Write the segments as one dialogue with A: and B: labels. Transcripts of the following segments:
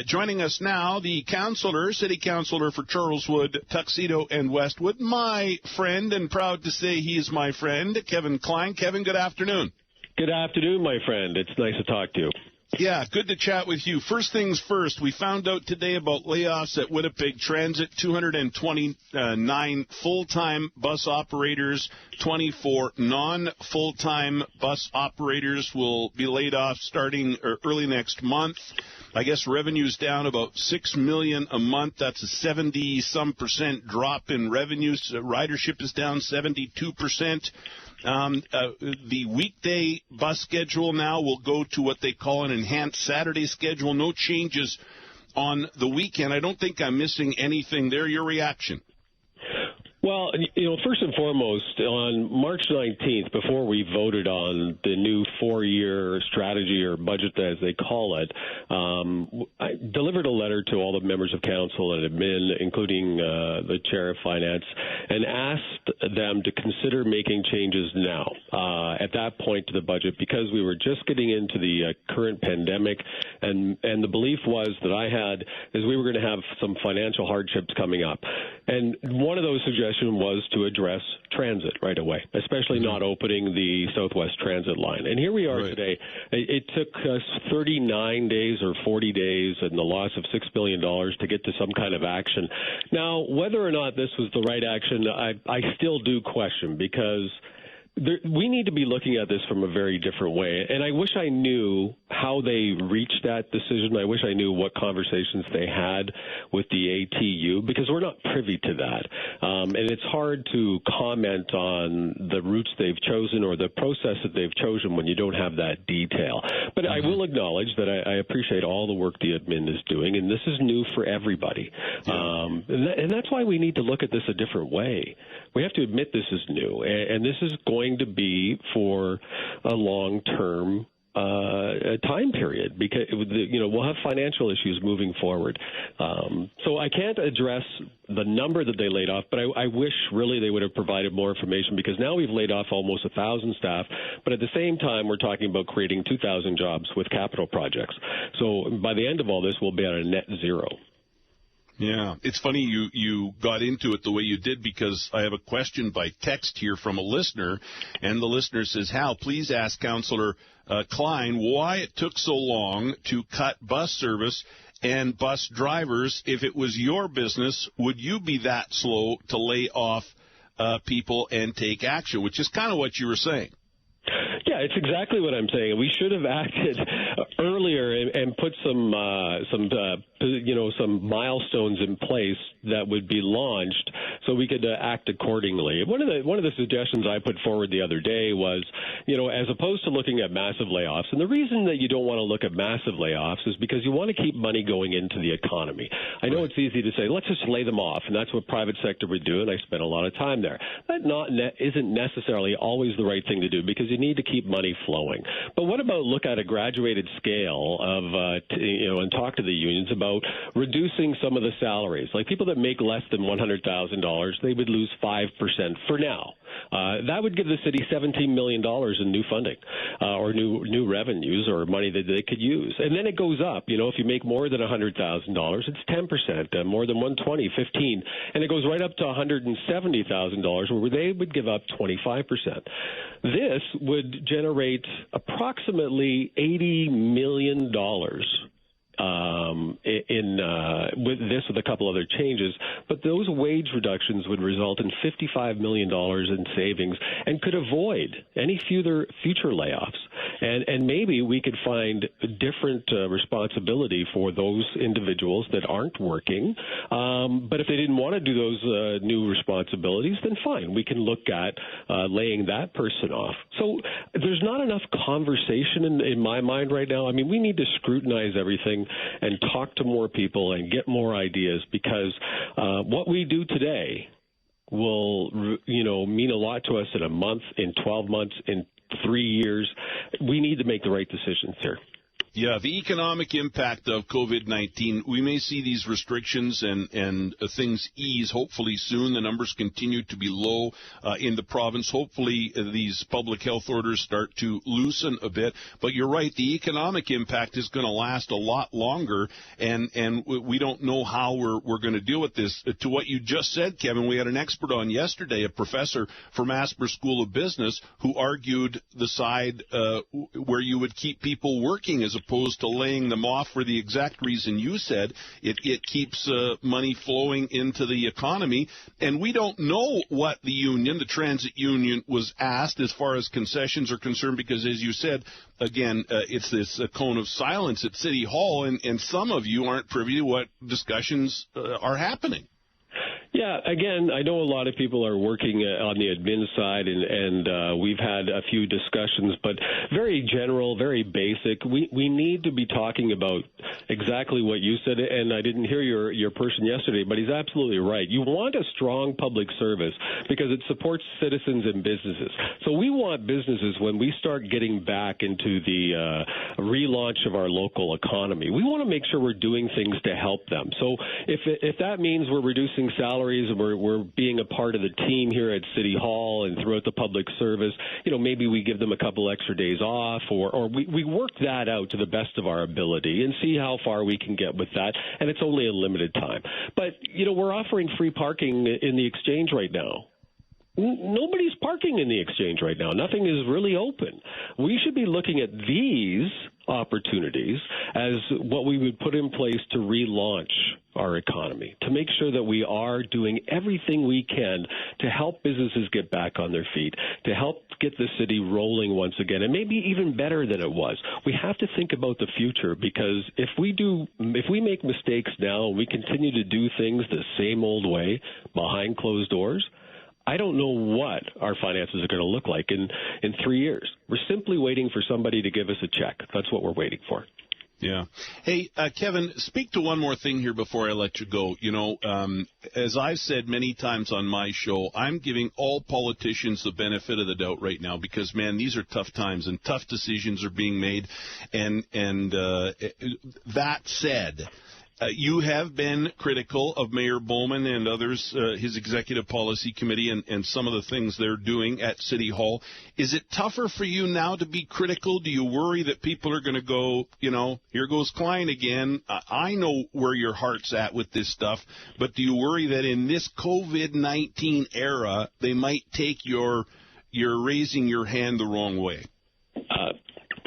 A: Joining us now, the city councillor for Charleswood, Tuxedo, and Westwood, my friend, and proud to say he is my friend, Kevin Klein. Kevin, good afternoon.
B: Good afternoon, my friend. It's nice to talk to you.
A: Yeah, good to chat with you. First things first, we found out today about layoffs at Winnipeg Transit, 229 full-time bus operators, 24 non-full-time bus operators will be laid off starting early next month. I guess revenue's down about $6 million a month. That's a 70-some% drop in revenues. Ridership is down 72%. The weekday bus schedule now will go to what they call an enhanced Saturday schedule. No changes on the weekend. I don't think I'm missing anything there. Your reaction?
B: Well, first and foremost, on March 19th, before we voted on the new 4-year strategy or budget, as they call it, I delivered a letter to all the members of council and admin, including the chair of finance, and asked them to consider making changes now, at that point to the budget, because we were just getting into the current pandemic, and the belief was that I had is we were going to have some financial hardships coming up. And one of those suggestions was to address transit right away, especially not opening the Southwest Transit line. And here we are today. It took us 39 days or 40 days and the loss of $6 billion to get to some kind of action. Now, whether or not this was the right action, I still do question, because we need to be looking at this from a very different way. And I wish I knew how they reached that decision. I wish I knew what conversations they had with the ATU, because we're not privy to that. And it's hard to comment on the routes they've chosen or the process that they've chosen when you don't have that detail. But I will acknowledge that I appreciate all the work the admin is doing, and this is new for everybody. And that's why we need to look at this a different way. We have to admit this is new, and this is going to be for a long-term time period, because we'll have financial issues moving forward. So I can't address the number that they laid off, but I wish really they would have provided more information, because now we've laid off almost 1,000 staff, but at the same time we're talking about creating 2,000 jobs with capital projects. So by the end of all this, we'll be at a net zero.
A: Yeah, it's funny you got into it the way you did, because I have a question by text here from a listener, and the listener says, Hal, please ask Councillor Klein why it took so long to cut bus service and bus drivers. If it was your business, would you be that slow to lay off people and take action, which is kind of what you were saying.
B: Yeah, it's exactly what I'm saying. We should have acted earlier and put some milestones in place that would be launched so we could act accordingly. One of the suggestions I put forward the other day was, as opposed to looking at massive layoffs, and the reason that you don't want to look at massive layoffs is because you want to keep money going into the economy. I know it's easy to say, let's just lay them off, and that's what private sector would do, and I spent a lot of time there. That isn't necessarily always the right thing to do, because you need to keep money flowing. But what about look at a graduated scale of, and talk to the unions about reducing some of the salaries? Like people that make less than $100,000, they would lose 5% for now. That would give the city $17 million in new funding or new revenues or money that they could use. And then it goes up. If you make more than $100,000, it's 10%, more than 120, 15, and it goes right up to $170,000 where they would give up 25%. This would generate approximately $80 million with a couple other changes, but those wage reductions would result in $55 million in savings and could avoid any future layoffs. And maybe we could find a different responsibility for those individuals that aren't working. But if they didn't want to do those new responsibilities, then fine. We can look at laying that person off. So there's not enough conversation in my mind right now. I mean, we need to scrutinize everything and talk to more people and get more ideas, because what we do today will, mean a lot to us in a month, in 12 months, in 3 years. We need to make the right decisions here.
A: Yeah, the economic impact of COVID-19, we may see these restrictions and things ease hopefully soon. The numbers continue to be low in the province. Hopefully these public health orders start to loosen a bit. But you're right, the economic impact is going to last a lot longer, and we don't know how we're going to deal with this. To what you just said, Kevin, we had an expert on yesterday, a professor from Asper School of Business, who argued the side where you would keep people working as opposed to laying them off for the exact reason you said. It keeps money flowing into the economy. And we don't know what the union, the transit union, was asked as far as concessions are concerned, because, as you said, again, it's this cone of silence at City Hall, and some of you aren't privy to what discussions are happening.
B: Yeah, again, I know a lot of people are working on the admin side, and we've had a few discussions, but very general, very basic. We need to be talking about exactly what you said, and I didn't hear your person yesterday, but he's absolutely right. You want a strong public service because it supports citizens and businesses. So we want businesses, when we start getting back into the relaunch of our local economy, we want to make sure we're doing things to help them. So if that means we're reducing salaries, and we're being a part of the team here at City Hall and throughout the public service, maybe we give them a couple extra days off, or we work that out to the best of our ability and see how far we can get with that. And it's only a limited time. But, we're offering free parking in the Exchange right now. Nobody's parking in the Exchange right now. Nothing is really open. We should be looking at these opportunities as what we would put in place to relaunch our economy, to make sure that we are doing everything we can to help businesses get back on their feet, to help get the city rolling once again, and maybe even better than it was. We have to think about the future, because if we make mistakes now and we continue to do things the same old way behind closed doors, I don't know what our finances are going to look like in 3 years. We're simply waiting for somebody to give us a check. That's what we're waiting for.
A: Yeah. Hey, Kevin, speak to one more thing here before I let you go. As I've said many times on my show, I'm giving all politicians the benefit of the doubt right now because, man, these are tough times and tough decisions are being made. And that said, you have been critical of Mayor Bowman and others, his executive policy committee, and some of the things they're doing at City Hall. Is it tougher for you now to be critical? Do you worry that people are going to go, here goes Klein again? I know where your heart's at with this stuff, but do you worry that in this COVID-19 era, they might take you're raising your hand the wrong way?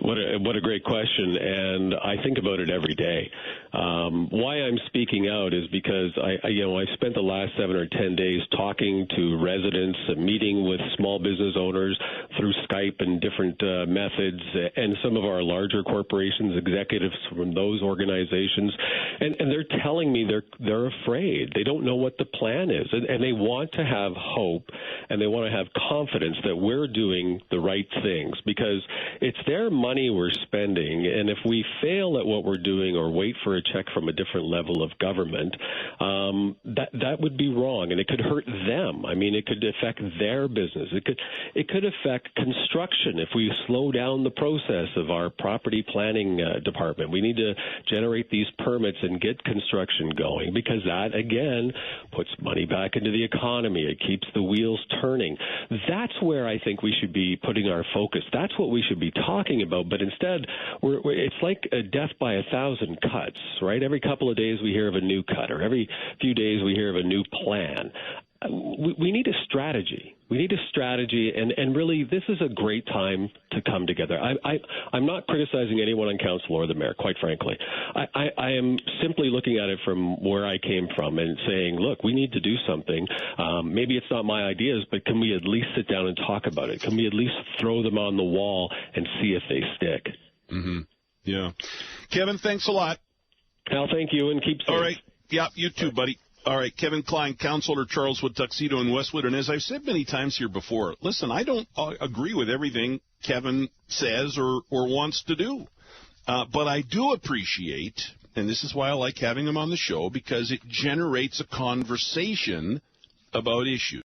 B: What a great question, and I think about it every day. Why I'm speaking out is because I spent the last 7 or 10 days talking to residents, meeting with small business owners through Skype and different methods, and some of our larger corporations, executives from those organizations, and they're telling me they're afraid. They don't know what the plan is, and they want to have hope, and they want to have confidence that we're doing the right things, because it's their money we're spending, and if we fail at what we're doing or wait for a check from a different level of government, that would be wrong, and it could hurt them. I mean, it could affect their business. It could affect construction if we slow down the process of our property planning department. We need to generate these permits and get construction going, because that, again, puts money back into the economy. It keeps the wheels turning. That's where I think we should be putting our focus. That's what we should be talking about, but instead, it's like a death by 1,000 cuts, right? Every couple of days we hear of a new cut, or every few days we hear of a new plan. We need a strategy. We need a strategy, and really, this is a great time to come together. I'm not criticizing anyone on council or the mayor, quite frankly. I am simply looking at it from where I came from and saying, look, we need to do something. Maybe it's not my ideas, but can we at least sit down and talk about it? Can we at least throw them on the wall and see if they stick?
A: Mm-hmm. Yeah. Kevin, thanks a lot.
B: Hal, thank you, and keep safe.
A: All right. Yeah, you too, buddy. All right, Kevin Klein, Councillor Charleswood, Tuxedo, and Westwood. And as I've said many times here before, listen, I don't agree with everything Kevin says or wants to do. But I do appreciate, and this is why I like having him on the show, because it generates a conversation about issues.